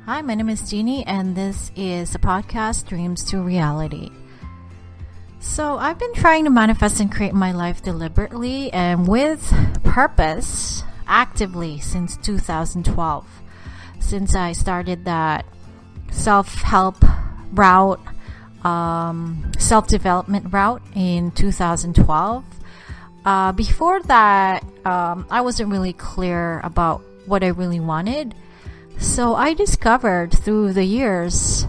Hi, my name is Jeannie, and this is a podcast, Dreams to Reality. So I've been trying to manifest and create my life deliberately and with purpose actively since 2012. Since I started that self-help route, self-development route in 2012. Before that, I wasn't really clear about what I really wanted. So I discovered through the years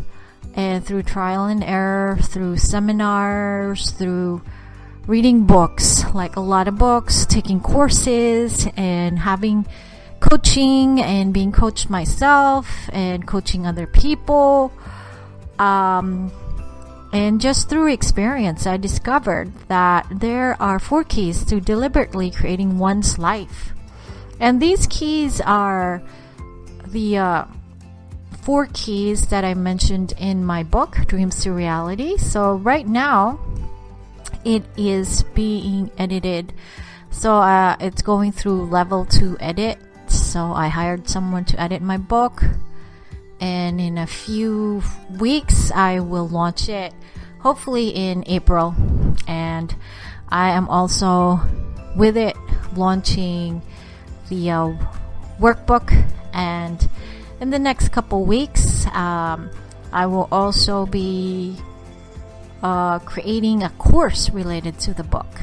and through trial and error, through seminars, through reading books, like a lot of books, taking courses and having coaching and being coached myself and coaching other people. And just through experience, I discovered that there are 4 keys to deliberately creating one's life. And these keys are the 4 keys that I mentioned in my book, Dreams to Reality. So right now, it is being edited. So it's going through level 2 edit. So I hired someone to edit my book. And in a few weeks, I will launch it, hopefully in April. And I am also, with it, launching the workbook. And in the next couple weeks, I will also be creating a course related to the book.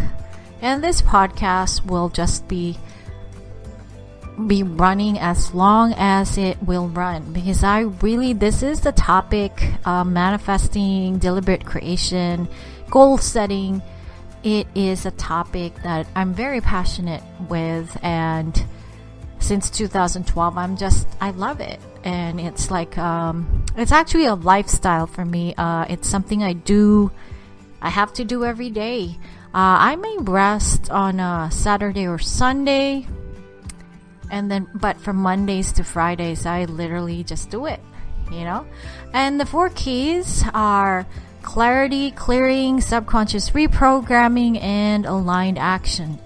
And this podcast will just be running as long as it will run, because this is the topic, manifesting, deliberate creation, goal setting. It is a topic that I'm very passionate with, and since 2012, I love it. And it's like, it's actually a lifestyle for me. It's something I have to do every day. I may rest on a Saturday or Sunday, but from Mondays to Fridays, I literally just do it, And the 4 keys are clarity, clearing, subconscious reprogramming, and aligned action.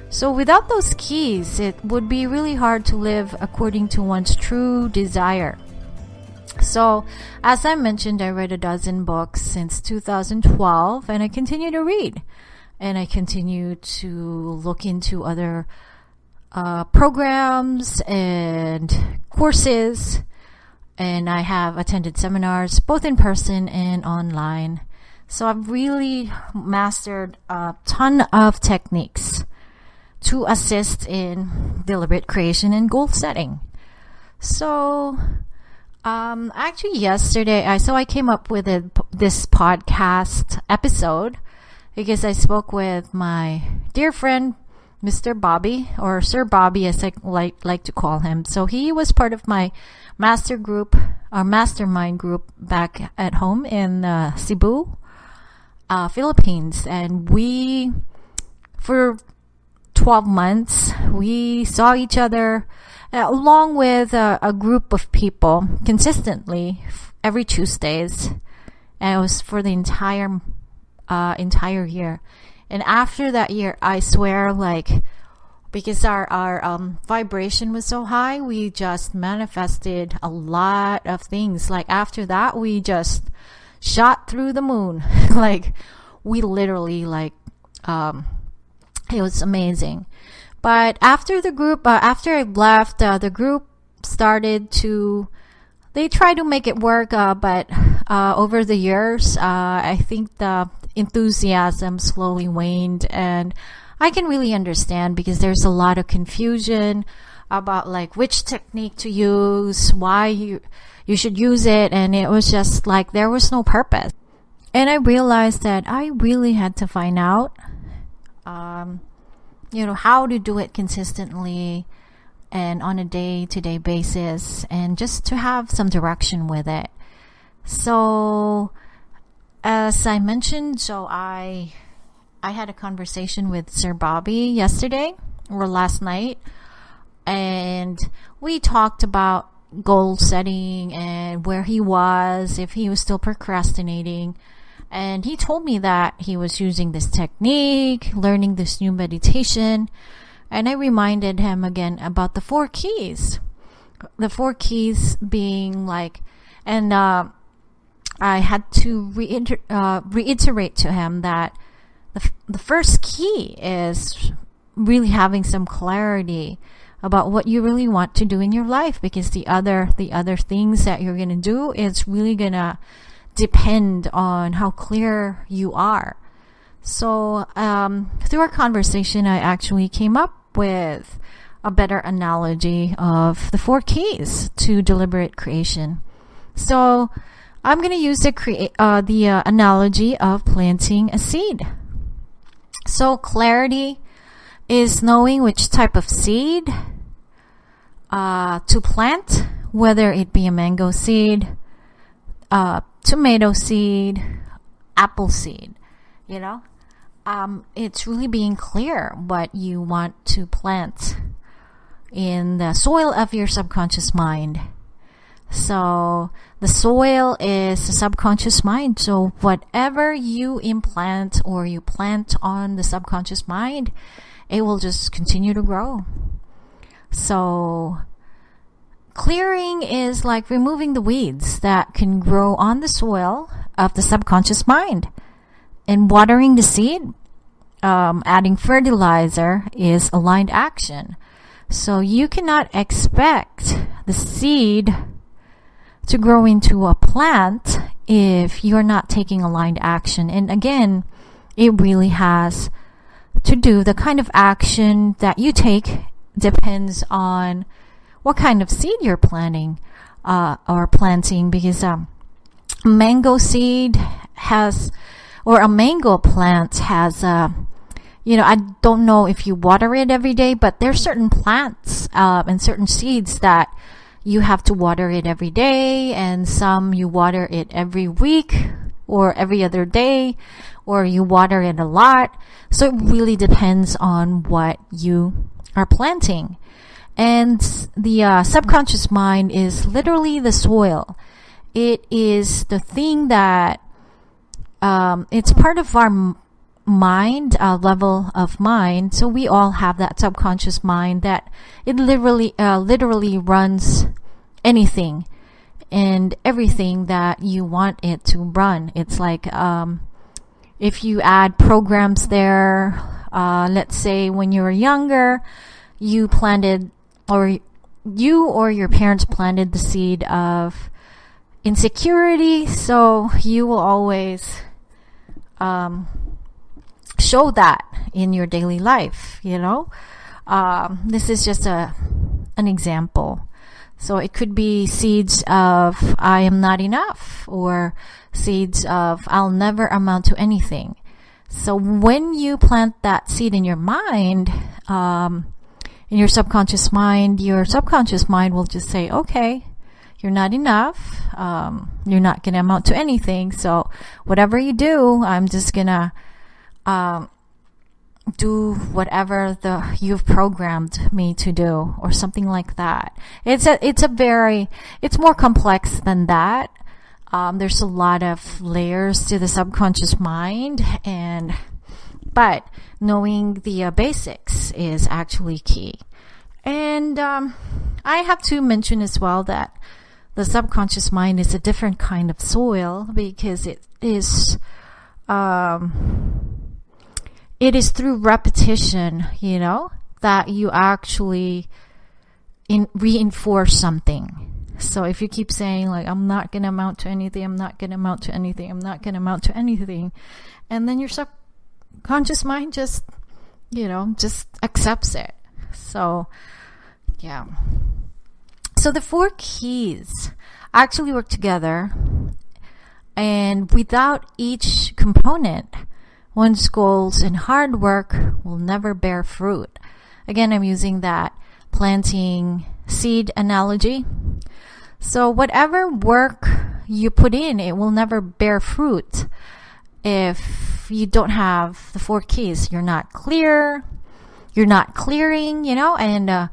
So without those keys, it would be really hard to live according to one's true desire. So, as I mentioned, I read a dozen books since 2012, and I continue to read. And I continue to look into other programs and courses. And I have attended seminars, both in person and online. So I've really mastered a ton of techniques to assist in deliberate creation and goal setting. So, actually yesterday, I came up with this podcast episode because I spoke with my dear friend, Mr. Bobby, or Sir Bobby as I like to call him. So he was part of my mastermind group back at home in Cebu, Philippines. And for 12 months, we saw each other along with a group of people consistently every Tuesdays, and it was for the entire year. And after that year, I swear, because our vibration was so high, we just manifested a lot of things. Like after that, we just shot through the moon. We literally it was amazing. But after after I left, the group they tried to make it work, but over the years, I think the enthusiasm slowly waned, and I can really understand because there's a lot of confusion about which technique to use, why you should use it, and it was just there was no purpose. And I realized that I really had to find out how to do it consistently and on a day-to-day basis, and just to have some direction with it. So, as I mentioned, I had a conversation with Sir Bobby yesterday or last night, and we talked about goal setting and where he was, if he was still procrastinating. And he told me that he was using this technique, learning this new meditation. And I reminded him again about the 4 keys. The four keys being like, and I had to reiterate to him that the first key is really having some clarity about what you really want to do in your life, because the other things that you're going to do is really going to depend on how clear you are. So through our conversation, I actually came up with a better analogy of the four keys to deliberate creation. So I'm going to use the analogy of planting a seed. So clarity is knowing which type of seed to plant, whether it be a mango seed, tomato seed, apple seed, it's really being clear what you want to plant in the soil of your subconscious mind. So the soil is the subconscious mind. So whatever you implant or you plant on the subconscious mind, it will just continue to grow. So clearing is like removing the weeds that can grow on the soil of the subconscious mind. And watering the seed, adding fertilizer, is aligned action. So you cannot expect the seed to grow into a plant if you're not taking aligned action. And again, it really has to do, the kind of action that you take depends on what kind of seed you're planting, because mango seed has, or a mango plant has, I don't know if you water it every day, but there's certain plants and certain seeds that you have to water it every day, and some you water it every week or every other day, or you water it a lot. So it really depends on what you are planting. And the subconscious mind is literally the soil. It is the thing that it's part of our mind, level of mind. So we all have that subconscious mind that it literally runs anything and everything that you want it to run. It's like if you add programs there, let's say when you were younger, you planted, or you or your parents planted the seed of insecurity, so you will always show that in your daily life. This is just an example. So it could be seeds of I am not enough, or seeds of I'll never amount to anything. So when you plant that seed in your mind, in your subconscious mind will just say, okay, you're not enough. You're not going to amount to anything. So whatever you do, I'm just going to do whatever you've programmed me to do, or something like that. It's more complex than that. There's a lot of layers to the subconscious mind, but knowing the basics is actually key. And I have to mention as well that the subconscious mind is a different kind of soil, because it is through repetition, that you actually reinforce something. So if you keep saying like, I'm not going to amount to anything, I'm not going to amount to anything, I'm not going to amount to anything, and then your subconscious mind just accepts it. So, yeah. So the four keys actually work together, and without each component, one's goals and hard work will never bear fruit. Again, I'm using that planting seed analogy. So whatever work you put in, it will never bear fruit if you don't have the four keys. You're not clear, you're not clearing, and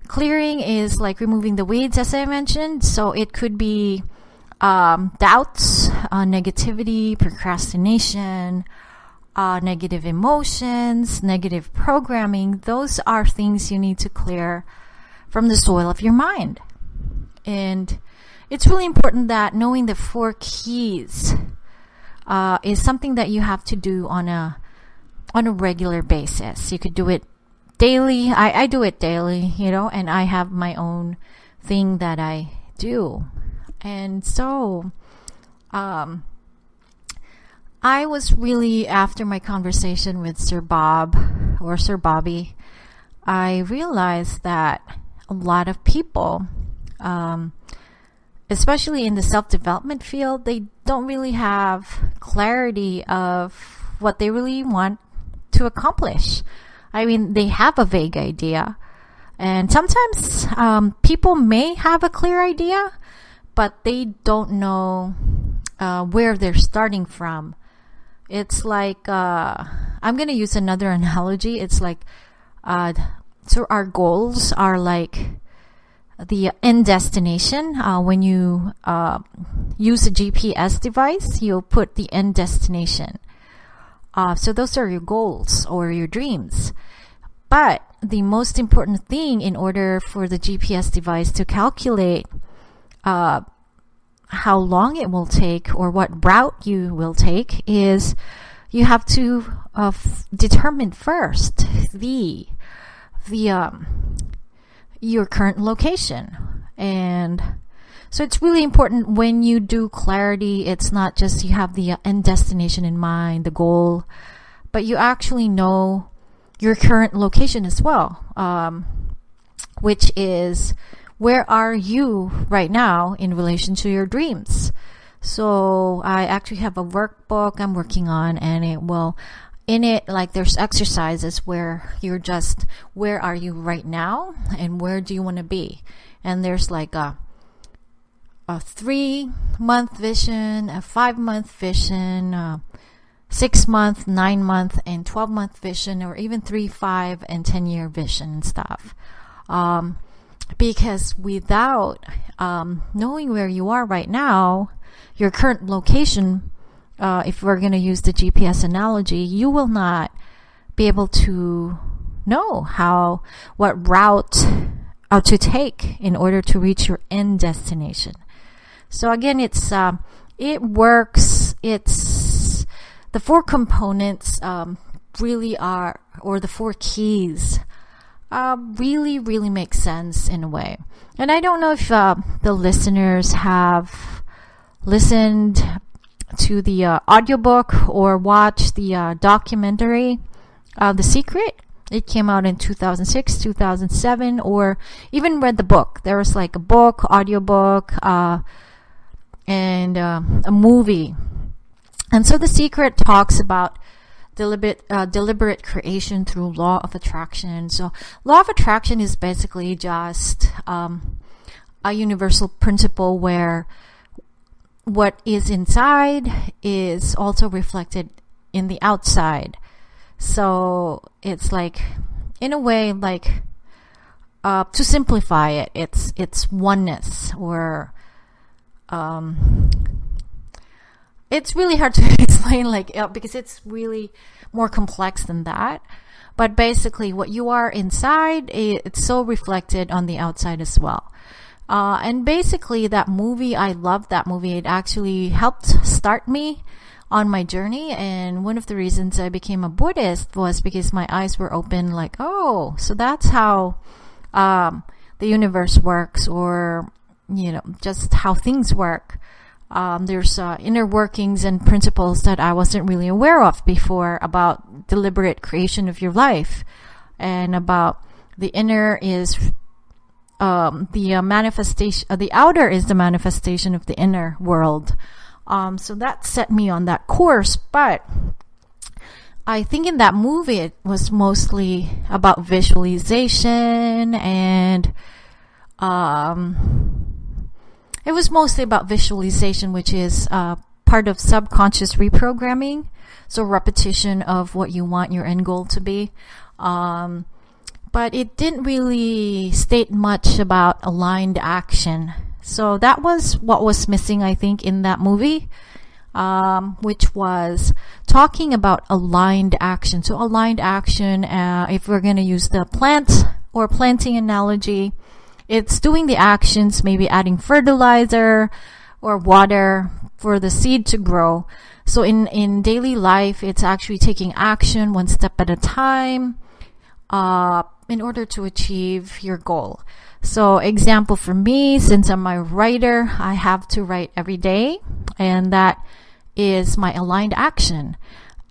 clearing is like removing the weeds, as I mentioned. So it could be doubts, negativity, procrastination, negative emotions, negative programming. Those are things you need to clear from the soil of your mind. And it's really important that knowing the 4 keys is something that you have to do on a regular basis. You could do it daily. I do it daily, and I have my own thing that I do. And so I was really, after my conversation with Sir Bob or Sir Bobby, I realized that a lot of people, especially in the self-development field, they don't really have clarity of what they really want to accomplish. I mean, they have a vague idea. And sometimes people may have a clear idea, but they don't know where they're starting from. It's like, I'm going to use another analogy. It's like, so our goals are like the end destination. When you use a GPS device, you'll put the end destination. So those are your goals or your dreams. But the most important thing in order for the GPS device to calculate how long it will take or what route you will take is you have to determine first your current location. And so it's really important when you do clarity. It's not just you have the end destination in mind, the goal, but you actually know your current location as well, which is where are you right now in relation to your dreams. So I actually have a workbook I'm working on, and like there's exercises where you're just, where are you right now and where do you want to be? And there's like a 3-month vision, a 5-month vision, 6-month, 9-month, and 12-month vision, or even 3, 5, and 10-year vision and stuff. Because without knowing where you are right now, your current location, if we're going to use the GPS analogy, you will not be able to know what route to take in order to reach your end destination. So again, it works. It's the 4 components really are, or the 4 keys really, really make sense in a way. And I don't know if the listeners have listened to the audiobook or watched the documentary, The Secret. It came out in 2006, 2007, or even read the book. There was like a book, audiobook, and a movie. And so The Secret talks about deliberate creation through law of attraction. So law of attraction is basically just a universal principle where what is inside is also reflected in the outside. So it's like, in a way, like to simplify it, it's oneness, or it's really hard to explain, because it's really more complex than that. But basically, what you are inside, it's so reflected on the outside as well. And basically, that movie, I loved that movie. It actually helped start me on my journey. And one of the reasons I became a Buddhist was because my eyes were open, like, oh, so that's how the universe works, or, just how things work. There's inner workings and principles that I wasn't really aware of before about deliberate creation of your life, and about the inner is the manifestation, the outer is the manifestation of the inner world. So that set me on that course. But I think in that movie it was mostly about visualization, and it was mostly about visualization, which is part of subconscious reprogramming. So repetition of what you want your end goal to be. But it didn't really state much about aligned action. So that was what was missing, I think, in that movie, which was talking about aligned action. So aligned action, if we're going to use the plant or planting analogy, it's doing the actions, maybe adding fertilizer or water for the seed to grow. So in daily life, it's actually taking action one step at a time in order to achieve your goal. So example for me, since I'm a writer, I have to write every day, and that is my aligned action.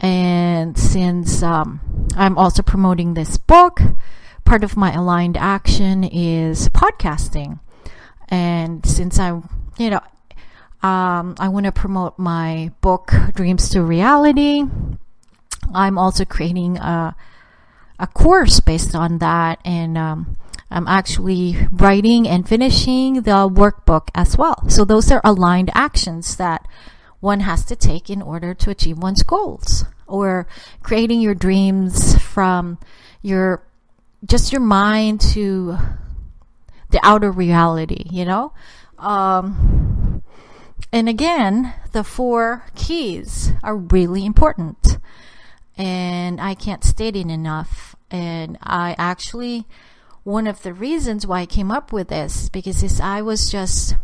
And since I'm also promoting this book, part of my aligned action is podcasting. And since I want to promote my book, Dreams to Reality, I'm also creating a course based on that. And I'm actually writing and finishing the workbook as well. So those are aligned actions that one has to take in order to achieve one's goals, or creating your dreams from your mind to the outer reality, And again, the 4 keys are really important, and I can't state it enough. And I actually, one of the reasons why I came up with this, because I was just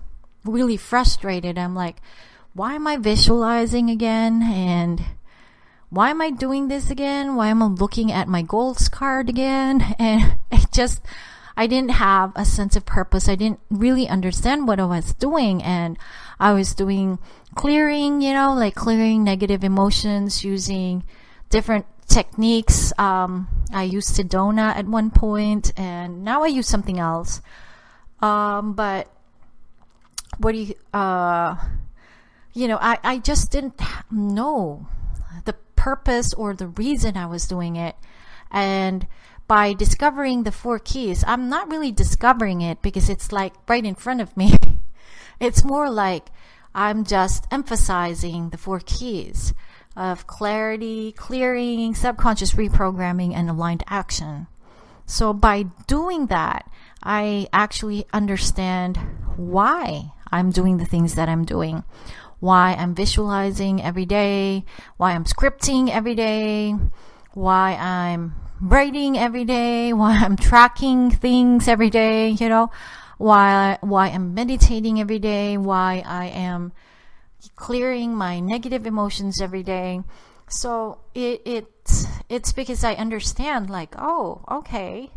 really frustrated. I'm like, why am I visualizing again? And why am I doing this again? Why am I looking at my goals card again? And I didn't have a sense of purpose. I didn't really understand what I was doing. And I was doing clearing, like clearing negative emotions using different techniques. I used Sedona at one point, and now I use something else. But what do you, I just didn't know the purpose or the reason I was doing it. And by discovering the 4 keys, I'm not really discovering it because it's like right in front of me. It's more like I'm just emphasizing the 4 keys of clarity, clearing, subconscious reprogramming, and aligned action. So by doing that, I actually understand why I'm doing the things that I'm doing, why I'm visualizing every day, why I'm scripting every day, why I'm writing every day, why I'm tracking things every day, why I'm meditating every day, why I am clearing my negative emotions every day. So it's because I understand, like, oh, okay.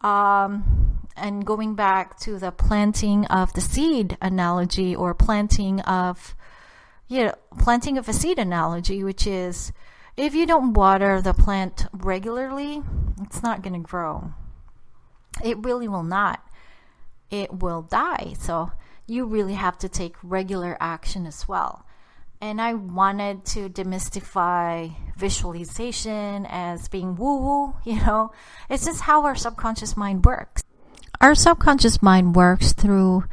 And going back to the planting of the seed analogy, or planting of a seed analogy, which is, if you don't water the plant regularly, it's not going to grow. It really will not. It will die. So you really have to take regular action as well. And I wanted to demystify visualization as being woo-woo, It's just how our subconscious mind works. Our subconscious mind works through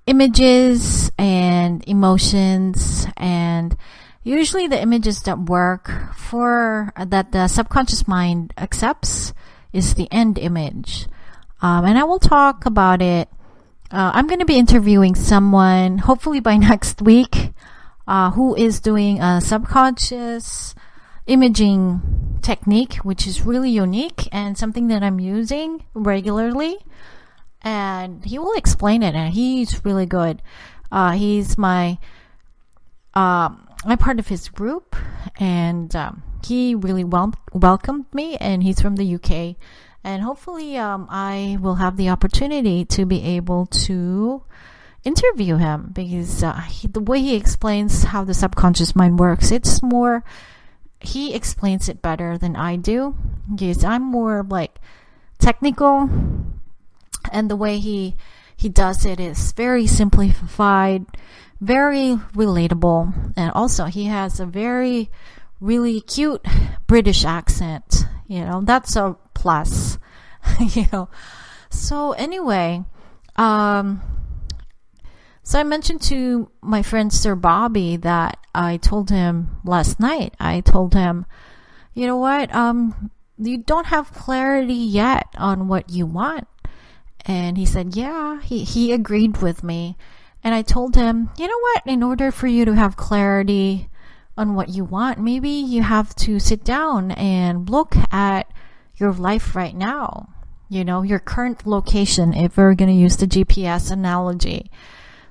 images and emotions, and usually the images that work that the subconscious mind accepts is the end image. And I will talk about it. I'm going to be interviewing someone, hopefully by next week, who is doing a subconscious imaging technique, which is really unique and something that I'm using regularly. And he will explain it, and he's really good. He's my I'm part of his group, and he really welcomed me, and he's from the UK. And hopefully I will have the opportunity to be able to interview him, because the way he explains how the subconscious mind works, he explains it better than I do, because I'm more like technical, and the way he does it is very simplified, very relatable, and also he has a very really cute British accent. That's a plus. So anyway, so I mentioned to my friend Sir Bobby that I told him last night. I told him, you know what, you don't have clarity yet on what you want. And he said, yeah, he agreed with me. And I told him, you know what, in order for you to have clarity on what you want, maybe you have to sit down and look at your life right now. your current location, if we're going to use the GPS analogy.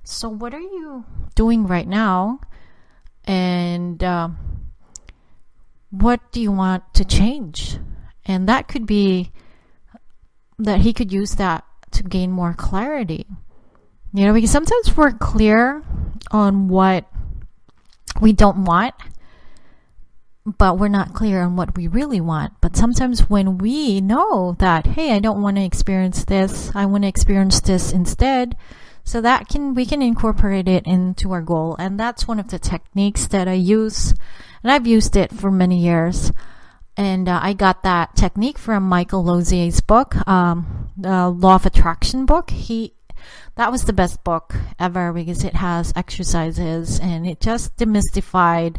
So what are you doing right now? And what do you want to change? And that could be that he could use that to gain more clarity. Because sometimes we're clear on what we don't want, but we're not clear on what we really want. But sometimes when we know that, hey, I don't want to experience this, I want to experience this instead, so that we can incorporate it into our goal. And that's one of the techniques that I use, and I've used it for many years. And I got that technique from Michael Lozier's book, the Law of Attraction book. That was the best book ever because it has exercises, and it just demystified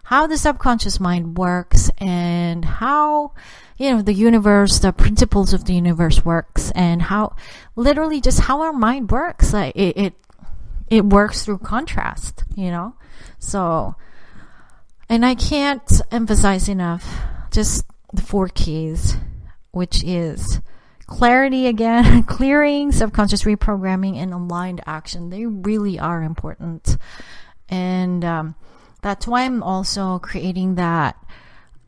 how the subconscious mind works and how, the universe, the principles of the universe works, and how literally just how our mind works. Like it works through contrast, So, and I can't emphasize enough just the 4 keys, which is clarity again, clearing, subconscious reprogramming, and aligned action. They really are important. And that's why I'm also creating that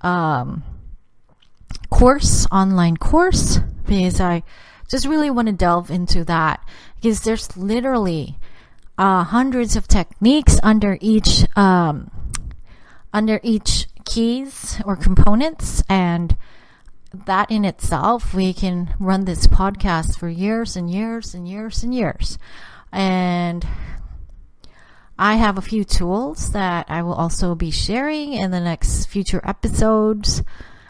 online course, because I just really want to delve into that, because there's literally hundreds of techniques under each keys or components, and that in itself, we can run this podcast for years and years and years and years. And I have a few tools that I will also be sharing in the next future episodes,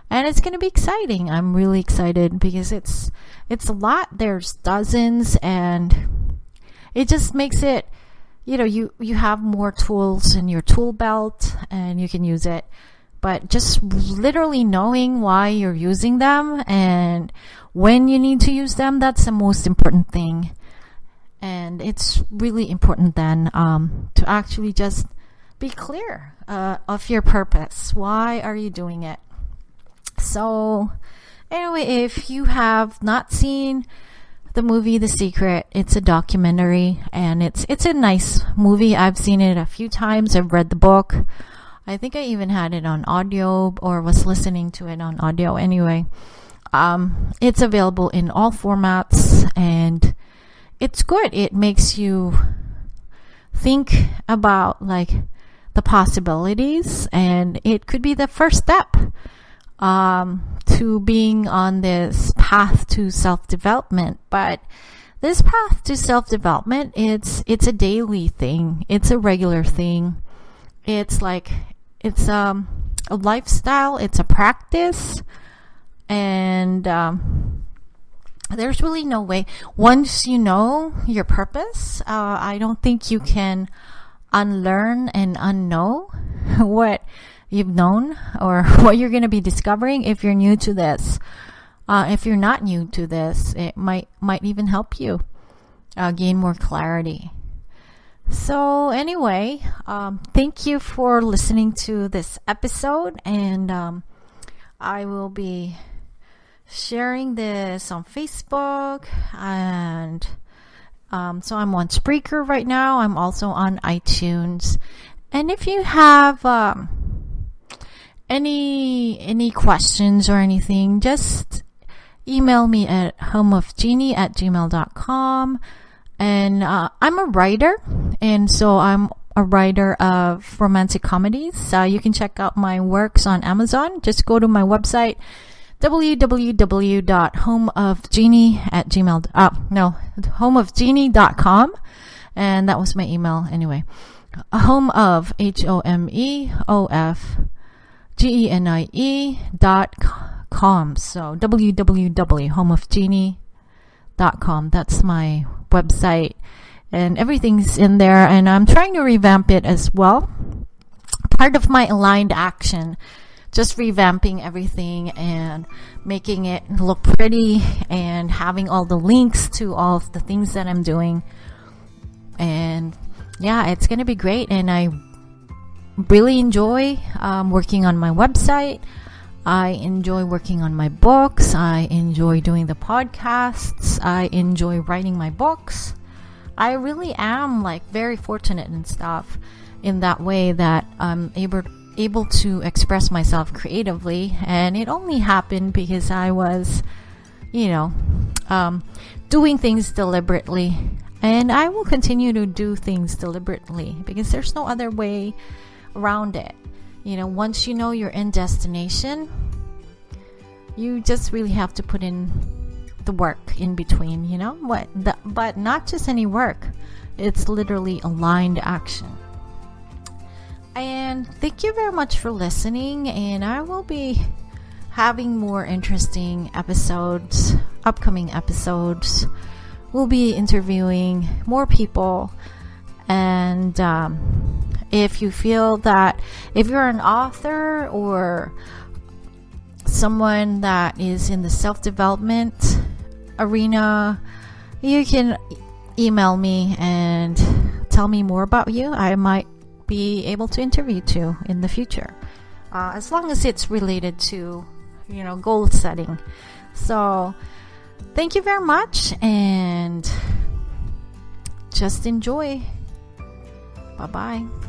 and it's going to be exciting. I'm really excited because it's a lot. There's dozens, and it just makes it, you have more tools in your tool belt, and you can use it. But just literally knowing why you're using them and when you need to use them, that's the most important thing. And it's really important then to actually just be clear of your purpose. Why are you doing it? So anyway, if you have not seen the movie The Secret, it's a documentary, and it's a nice movie. I've seen it a few times. I've read the book. I think I even had it on audio or was listening to it on audio. Anyway, it's available in all formats, and it's good. It makes you think about the possibilities, and it could be the first step to being on this path to self-development. But this path to self-development, it's a daily thing. It's a regular thing. It's a lifestyle. It's a practice, and there's really no way. Once you know your purpose, I don't think you can unlearn and unknow what you've known or what you're going to be discovering if you're new to this. If you're not new to this, it might even help you gain more clarity. So anyway, thank you for listening to this episode, and I will be sharing this on Facebook, and so I'm on Spreaker right now. I'm also on iTunes, and if you have any questions or anything, just email me at homeofgenie@gmail.com. And I'm a writer, and so I'm a writer of romantic comedies. You can check out my works on Amazon. Just go to my website, homeofgenie.com, and that was my email anyway. Homeofgenie.com. So www.homeofgenie.com. That's my website, and everything's in there, and I'm trying to revamp it as well. Part of my aligned action, just revamping everything and making it look pretty and having all the links to all of the things that I'm doing. And yeah, it's gonna be great, and I really enjoy working on my website. I enjoy working on my books. I enjoy doing the podcasts. I enjoy writing my books. I really am like very fortunate and stuff in that way that I'm able to express myself creatively, and it only happened because I was, doing things deliberately, and I will continue to do things deliberately because there's no other way around it. Once you know your end destination, you just really have to put in the work in between, but not just any work. It's literally aligned action. And thank you very much for listening, and I will be having more interesting episodes, upcoming episodes. We'll be interviewing more people, and if you feel that if you're an author or someone that is in the self-development arena, you can email me and tell me more about you. I might be able to interview you in the future, as long as it's related to goal setting. So thank you very much, and just enjoy. Bye bye.